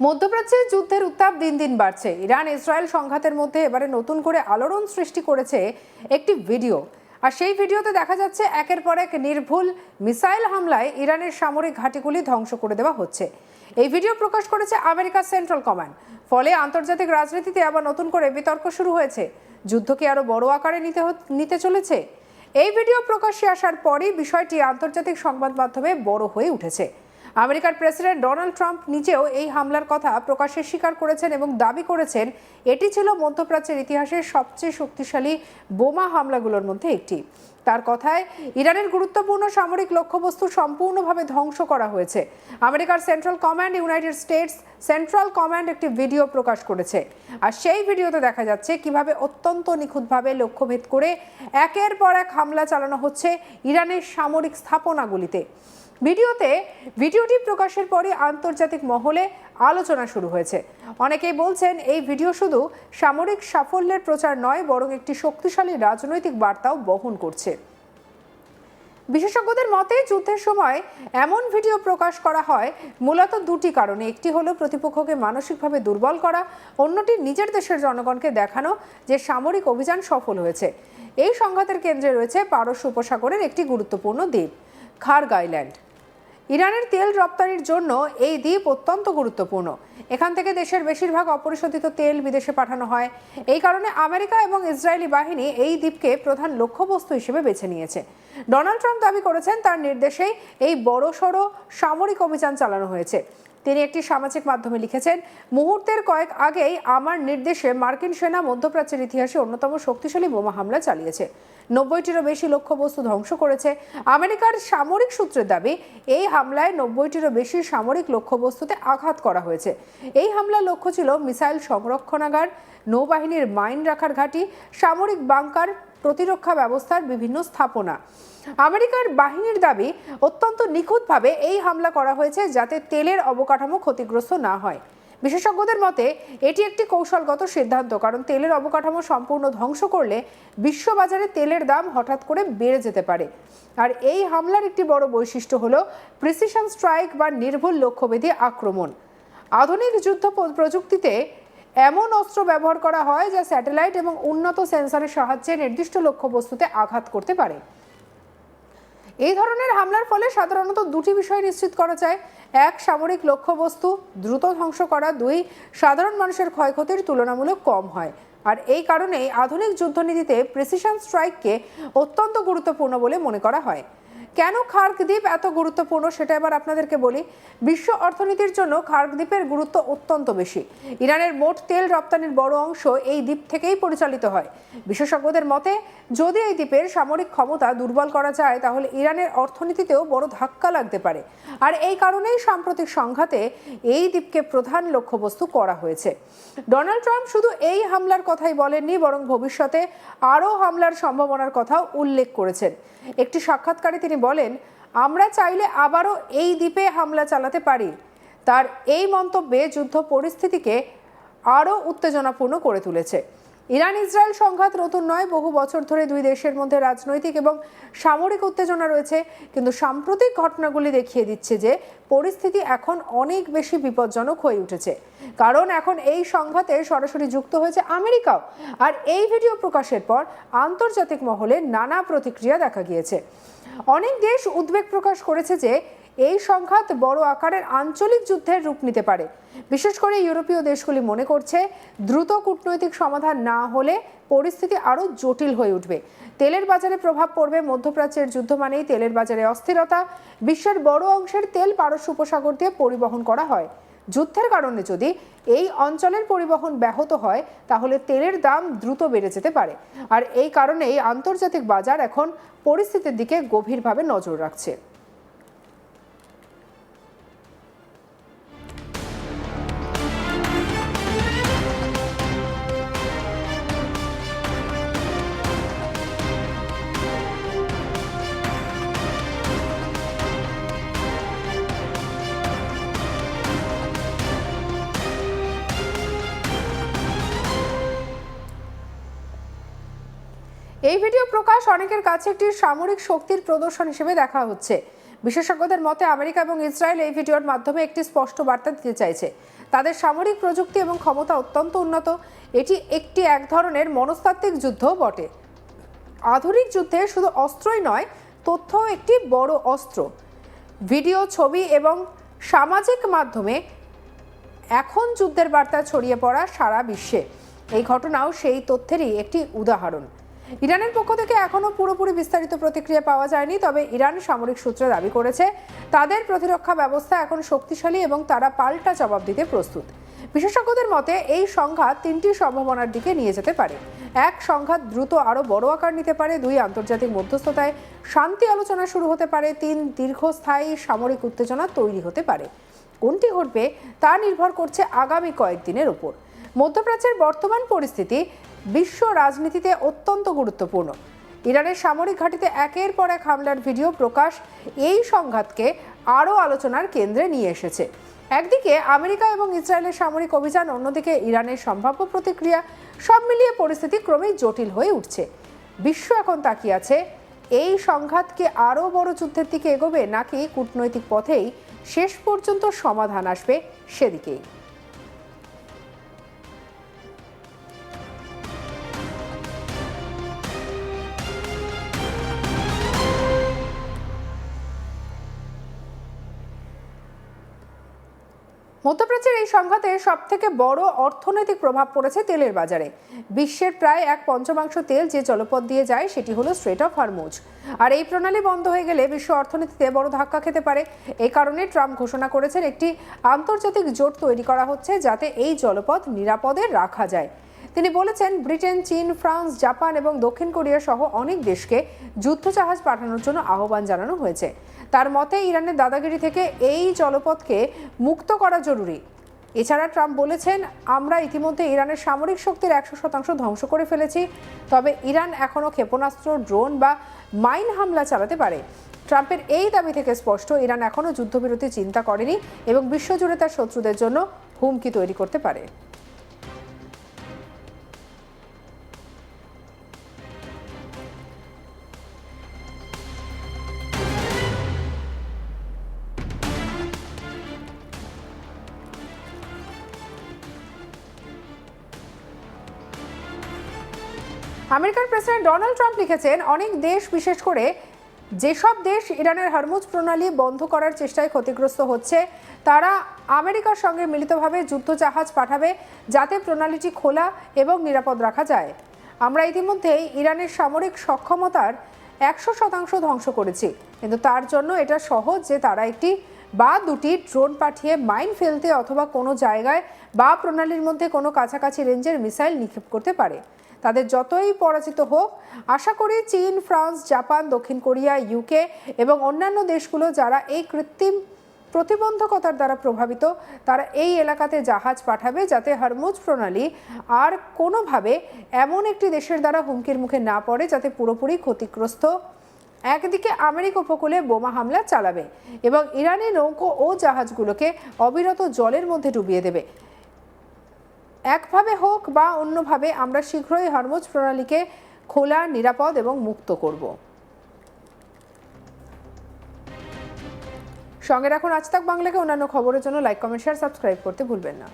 মধ্যপ্রাচ্যে যুদ্ধের উত্তাপ দিন দিন বাড়ছে। ইরান ইসরায়েল সংঘাতের মধ্যে এবারে নতুন করে আলোড়ন সৃষ্টি করেছে একটি ভিডিও। আর সেই ভিডিওতে দেখা যাচ্ছে একের পর এক নির্ভুল মিসাইল হামলায় ইরানের সামরিক ঘাঁটিগুলি ধ্বংস করে দেওয়া হচ্ছে। এই ভিডিও প্রকাশ করেছে আমেরিকার সেন্ট্রাল কমান্ড। ফলে আন্তর্জাতিক রাজনীতিতে আবার নতুন করে বিতর্ক শুরু হয়েছে। যুদ্ধ কি আরো বড় আকারে নিতে চলেছে? এই ভিডিও প্রকাশ্যে আসার পরই বিষয়টি আন্তর্জাতিক সংবাদ মাধ্যমে বড় হয়ে উঠেছে। আমেরিকার প্রেসিডেন্ট ডোনাল্ড ট্রাম্প নিজেও এই হামলার কথা প্রকাশ্যে স্বীকার করেছেন এবং দাবি করেছেন এটি ছিল মধ্যপ্রাচ্যের ইতিহাসের সবচেয়ে শক্তিশালী বোমা হামলাগুলোর মধ্যে একটি। তার কথায় ইরানের গুরুত্বপূর্ণ সামরিক লক্ষ্যবস্তু সম্পূর্ণভাবে ধ্বংস করা হয়েছে। আমেরিকার central command United states central command একটি ভিডিও প্রকাশ করেছে। আর সেই ভিডিওতে দেখা যাচ্ছে কিভাবে অত্যন্ত নিখুঁতভাবে লক্ষ্যভেদ করে একের পর এক হামলা চালানো হচ্ছে ইরানের সামরিক স্থাপনাগুলিতে। ভিডিওটি প্রকাশের পরই আন্তর্জাতিক মহলে আলোচনা শুরু হয়েছে। অনেকেই বলছেন এই ভিডিও শুধু সামরিক সাফল্যের প্রচার নয়, বরং একটি শক্তিশালী রাজনৈতিক বার্তাও বহন করছে। বিশেষজ্ঞদের মতে যুদ্ধের সময় এমন ভিডিও প্রকাশ করা হয় মূলত দুটি কারণে। একটি হলো প্রতিপক্ষকে মানসিকভাবে দুর্বল করা, অন্যটি নিজের দেশের জনগণকে দেখানো যে সামরিক অভিযান সফল হয়েছে। এই সংঘাতের কেন্দ্রে রয়েছে পারস্য উপসাগরের একটি গুরুত্বপূর্ণ দ্বীপ, খার্গ আইল্যান্ড। ইরানের তেল রপ্তানির জন্য এই দ্বীপ অত্যন্ত গুরুত্বপূর্ণ। এখান থেকে দেশের বেশিরভাগ অপরিশোধিত তেল বিদেশে পাঠানো হয়। এই কারণে আমেরিকা এবং ইসরায়েলি বাহিনী এই দ্বীপকে প্রধান লক্ষ্যবস্তু হিসেবে বেছে নিয়েছে। ডোনাল্ড ট্রাম্প দাবি করেছেন তার নির্দেশেই এই বড়সড় সামরিক অভিযান চালানো হয়েছে। তিনি একটি সামাজিক মাধ্যমে লিখেছেন, মুহূর্তের কয়েক আগেই আমার নির্দেশে মার্কিন সেনা মধ্যপ্রাচ্যের ইতিহাসে অন্যতম শক্তিশালী বোমা হামলা চালিয়েছে। 90টিরও বেশি লক্ষ্যবস্তু ধ্বংস করেছে। আমেরিকার সামরিক সূত্রের দাবি এই হামলায় 90টিরও বেশি সামরিক লক্ষ্যবস্তুতে আঘাত করা হয়েছে। এই হামলার লক্ষ্য ছিল মিসাইল সংরক্ষণাগার, নৌবাহিনীর মাইন রাখার ঘাঁটি, সামরিক বাংকার, প্রতিরক্ষা ব্যবস্থার বিভিন্ন স্থাপনা। আমেরিকার বাহিনীর দাবি অত্যন্ত নিখুঁতভাবে এই হামলা করা হয়েছে যাতে তেলের অবকাঠামো ক্ষতিগ্রস্ত না হয়। বিশেষজ্ঞদের মতে এটি একটি কৌশলগত সিদ্ধান্ত, কারণ তেলের অবকাঠামো সম্পূর্ণ ধ্বংস করলে বিশ্ববাজারে তেলের দাম হঠাৎ করে বেড়ে যেতে পারে। আর এই হামলার একটি বড় বৈশিষ্ট্য হলো প্রিসিশন স্ট্রাইক বা নির্ভুল লক্ষ্যভেদী আক্রমণ। আধুনিক যুদ্ধ প্রযুক্তিতে এমন অস্ত্র ব্যবহার করা হয় যা স্যাটেলাইট এবং উন্নত সেন্সরের সাহায্যে নির্দিষ্ট লক্ষ্যবস্তুতে আঘাত করতে পারে। এই ধরনের হামলার ফলে সাধারণত দুটি বিষয় নিশ্চিত করা যায়: এক, সামরিক লক্ষ্যবস্তু দ্রুত ধ্বংস করা; দুই, সাধারণ মানুষের ক্ষয়ক্ষতির তুলনামূলক কম হয়। আর এই কারণেই আধুনিক যুদ্ধনীতিতে প্রিসিশন স্ট্রাইককে অত্যন্ত গুরুত্বপূর্ণ বলে মনে করা হয়। কেন খার্গ দ্বীপ এত গুরুত্বপূর্ণ সেটা এবার আপনাদেরকে বলি। বিশ্ব অর্থনীতির জন্য খার্গ দ্বীপের গুরুত্ব অত্যন্ত বেশি। ইরানের মোট তেল রপ্তানির বড় অংশ এই দ্বীপ থেকেই পরিচালিত হয়। বিশেষজ্ঞদের মতে যদি এই দ্বীপের সামরিক ক্ষমতা দুর্বল করা যায় তাহলে ইরানের অর্থনীতিতেও বড় ধাক্কা লাগতে পারে। আর এই কারণেই সাম্প্রতিক সংঘাতে এই দ্বীপকে প্রধান লক্ষ্যবস্তু করা হয়েছে। ডোনাল্ড ট্রাম্প শুধু এই হামলার কথাই বলেননি, বরং ভবিষ্যতে আরও হামলার সম্ভাবনার কথাও উল্লেখ করেছেন। একটি সাক্ষাৎকারে তিনি বলেন, আমরা চাইলে আবারও এই দ্বীপে হামলা চালাতে পারি। তার এই মন্তব্যে যুদ্ধ পরিস্থিতিকে আরও উত্তেজনাপূর্ণ করে তুলেছে। ইরান ইসরায়েল সংঘাত নতুন নয়, বহু বছর ধরে দুই দেশের মধ্যে রাজনৈতিক এবং সামরিক উত্তেজনা রয়েছে। কিন্তু সাম্প্রতিক ঘটনাগুলি দেখিয়ে দিচ্ছে যে পরিস্থিতি এখন অনেক বেশি বিপজ্জনক হয়ে উঠেছে, কারণ এখন এই সংঘাতে সরাসরি যুক্ত হয়েছে আমেরিকাও। আর এই ভিডিও প্রকাশের পর আন্তর্জাতিক মহলে নানা প্রতিক্রিয়া দেখা গিয়েছে। অনেক দেশ উদ্বেগ প্রকাশ করেছে যে এই সংঘাত বড় আকারের আঞ্চলিক যুদ্ধের রূপ নিতে পারে। বিশেষ করে ইউরোপীয় দেশগুলি মনে করছে দ্রুত কূটনৈতিক সমাধান না হলে পরিস্থিতি আরও জটিল হয়ে উঠবে। তেলের বাজারে প্রভাব পড়বে। মধ্যপ্রাচ্যের যুদ্ধ মানেই তেলের বাজারে অস্থিরতা। বিশ্বের বড় অংশের তেল পারস্য উপসাগর দিয়ে পরিবহন করা হয়। যুদ্ধের কারণে যদি এই অঞ্চলের পরিবহন ব্যাহত হয় তাহলে তেলের দাম দ্রুত বেড়ে যেতে পারে। আর এই কারণেই আন্তর্জাতিক বাজার এখন পরিস্থিতির দিকে গভীরভাবে নজর রাখছে। এই ভিডিও প্রকাশ অনেকের কাছে একটি সামরিক শক্তির প্রদর্শন হিসেবে দেখা হচ্ছে। বিশেষজ্ঞদের মতে আমেরিকা এবং ইসরায়েল এই ভিডিওর মাধ্যমে একটি স্পষ্ট বার্তা দিতে চাইছে। তাদের সামরিক প্রযুক্তি এবং ক্ষমতা অত্যন্ত উন্নত। এটি এক ধরনের মনস্তাত্ত্বিক যুদ্ধও বটে। আধুনিক যুদ্ধে শুধু অস্ত্রই নয়, তথ্যও একটি বড় অস্ত্র। ভিডিও, ছবি এবং সামাজিক মাধ্যমে এখন যুদ্ধের বার্তা ছড়িয়ে পড়া সারা বিশ্বে। এই ঘটনাও সেই তথ্যেরই একটি উদাহরণ। ইরানের পক্ষ থেকে এখনও পুরোপুরি বিস্তারিত প্রতিক্রিয়া পাওয়া যায়নি, তবে ইরান সামরিক সূত্রে দাবি করেছে তাদের প্রতিরক্ষা ব্যবস্থা এখন শক্তিশালী এবং তারা পাল্টা জবাব দিতে প্রস্তুত। বিশেষজ্ঞদের মতে এই সংঘাত তিনটি সম্ভাবনার দিকে নিয়ে যেতে পারে। এক, সংঘাত দ্রুত আরও বড় আকার নিতে পারে। দুই, আন্তর্জাতিক মধ্যস্থতায় শান্তি আলোচনা শুরু হতে পারে। তিন, দীর্ঘস্থায়ী সামরিক উত্তেজনা তৈরি হতে পারে। কোনটি ঘটবে তা নির্ভর করছে আগামী কয়েকদিনের ওপর। মধ্যপ্রাচ্যের বর্তমান পরিস্থিতি বিশ্ব রাজনীতিতে অত্যন্ত গুরুত্বপূর্ণ। ইরানের সামরিক ঘাঁটিতে একের পর এক হামলার ভিডিও প্রকাশ এই সংঘাতকে আরও আলোচনার কেন্দ্রে নিয়ে এসেছে। একদিকে আমেরিকা এবং ইসরায়েলের সামরিক অভিযান, অন্যদিকে ইরানের সম্ভাব্য প্রতিক্রিয়া। সব মিলিয়ে পরিস্থিতি ক্রমেই জটিল হয়ে উঠছে। বিশ্ব এখন তাকিয়ে আছে এই সংঘাতকে আরও বড় যুদ্ধের দিকে এগোবে নাকি কূটনৈতিক পথেই শেষ পর্যন্ত সমাধান আসবে সেদিকেই। মধ্যপ্রাচ্যের এই সংঘাতে সবথেকে বড় অর্থনৈতিক প্রভাব পড়েছে তেলের বাজারে। বিশ্বের প্রায় 1/5 তেল যে জলপথ দিয়ে যায় সেটি হলো স্ট্রেট অফ হরমুজ। আর এই প্রণালী বন্ধ হয়ে গেলে বিশ্ব অর্থনীতিতে বড় ধাক্কা খেতে পারে। এই কারণে ট্রাম্প ঘোষণা করেছেন একটি আন্তর্জাতিক জোট তৈরি করা হচ্ছে যাতে এই জলপথ নিরাপদে রাখা যায়। তিনি বলেছেন, ব্রিটেন, চীন, ফ্রান্স, জাপান এবং দক্ষিণ কোরিয়া সহ অনেক দেশকে যুদ্ধজাহাজ পাঠানোর জন্য আহ্বান জানানো হয়েছে। তার মতে ইরানের দাদাগিরি থেকে এই জলপথকে মুক্ত করা জরুরি। এছাড়া ট্রাম্প বলেছেন, আমরা ইতিমধ্যে ইরানের সামরিক শক্তির 100% ধ্বংস করে ফেলেছি, তবে ইরান এখনও ক্ষেপণাস্ত্র, ড্রোন বা মাইন হামলা চালাতে পারে। ট্রাম্পের এই দাবি থেকে স্পষ্ট, ইরান এখনও যুদ্ধবিরতি চিন্তা করেনি এবং বিশ্বজুড়ে তার শত্রুদের জন্য হুমকি তৈরি করতে পারে। আমেরিকার প্রেসিডেন্ট ডোনাল্ড ট্রাম্প লিখেছেন, অনেক দেশ, বিশেষ করে যেসব দেশ ইরানের হরমুজ প্রণালী বন্ধ করার চেষ্টায় ক্ষতিগ্রস্ত হচ্ছে, তারা আমেরিকার সঙ্গে মিলিতভাবে যুদ্ধজাহাজ পাঠাবে যাতে প্রণালীটি খোলা এবং নিরাপদ রাখা যায়। আমরা ইতিমধ্যেই ইরানের সামরিক সক্ষমতার 100% ধ্বংস করেছি, কিন্তু তার জন্য এটা সহজ যে তারা একটি বা দুটি ড্রোন পাঠিয়ে মাইন ফেলতে অথবা কোনো জায়গায় বা প্রণালীর মধ্যে কোনো কাছাকাছি রেঞ্জের মিসাইল নিক্ষেপ করতে পারে। তাদের যতই পরাজিত হোক, আশা করি চীন, ফ্রান্স, জাপান, দক্ষিণ কোরিয়া, ইউকে এবং অন্যান্য দেশগুলো যারা এই কৃত্রিম প্রতিবন্ধকতার দ্বারা প্রভাবিত, তারা এই এলাকাতে জাহাজ পাঠাবে যাতে হরমুজ প্রণালী আর কোনোভাবে এমন একটি দেশের দ্বারা হুমকির মুখে না পড়ে যাতে পুরোপুরি ক্ষতিগ্রস্ত। একদিকে আমেরিকা উপকূলে বোমা হামলা চালাবে এবং ইরানি নৌকো ও জাহাজগুলোকে অবিরত জলের মধ্যে ডুবিয়ে দেবে। একভাবে হোক বা অন্যভাবে আমরা শীঘ্রই হরমুজ প্রণালীকে খোলা, নিরাপদ এবং মুক্ত করব। সঙ্গে রাখুন আজ তাক বাংলাকে। অন্যান্য খবরের জন্য লাইক, কমেন্ট, শেয়ার, সাবস্ক্রাইব করতে ভুলবেন না।